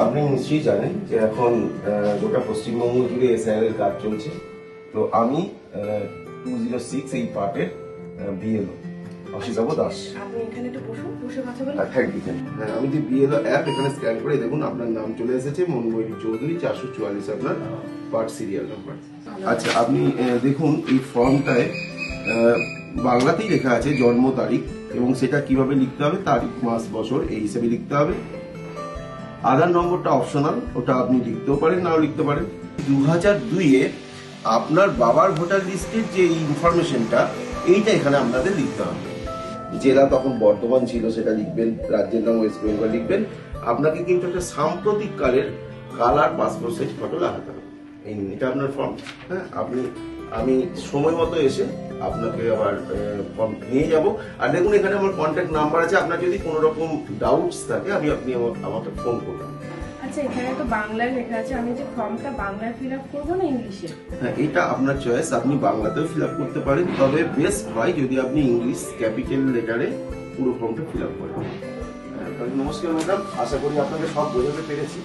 আপনি নিশ্চয়ই জানেন যে এখন গোটা পশ্চিমবঙ্গ জুড়ে এসআইআর এর কাজ চলছে। তো আমি 206 এই পার্টের বিএলও অসিতাভ দাস। আপনি এখানে একটু বসে কথা বলুন। Thank you. হ্যাঁ, আমি যে বিএলও অ্যাপ এখানে স্ক্যান করে দেখুন আপনার নাম চলে এসেছে, মনময়ূরী চৌধুরী, 444 আপনার পার্ট সিরিয়াল নাম্বার। আচ্ছা, আপনি দেখুন এই ফর্মটায় বাংলাতেই লেখা আছে জন্ম তারিখ, এবং সেটা কিভাবে লিখতে হবে, তারিখ মাস বছর এই হিসেবে লিখতে হবে। আধার নম্বরটা অপশনাল, ওটা আপনি লিখতেও পারেন নাও লিখতে পারেন। 2002-এ আপনার বাবার ভোটার লিস্টের যে ইনফরমেশনটা এইটা এখানে আপনাদের লিখতে হবে। জেলা তখন বর্ধমান ছিল সেটা লিখবেন, রাজ্যের নাম ওয়েস্ট বেঙ্গল লিখবেন। আপনাকে কিন্তু একটা সাম্প্রতিক কালের কালার পাসপোর্ট সাইজ ফটো লাগাতে হবে। এটা আপনার ফর্ম। হ্যাঁ, আমি সময় মতো এসে আপনাকে আবার ফর্ম নিয়ে যাব। আর দেখুন এখানে আমার কন্ট্যাক্ট নাম্বার আছে, আপনার যদি কোনো রকম ডাউটস থাকে আপনি আমাকে ফোন করবেন। আচ্ছা, এখানে তো বাংলায় লেখা আছে, আমি যে ফর্মটা বাংলায় ফিল আপ করবো না ইংলিশে? হ্যাঁ, এটা আপনার চয়েস, আপনি বাংলাতেও ফিল আপ করতে পারেন, তবে বেস্ট হয় যদি আপনি ইংলিশ ক্যাপিটাল লেটারে পুরো ফর্মটা ফিল আপ করেন। নমস্কার ম্যাডাম, আশা করি আপনাকে সব বোঝাতে পেরেছি।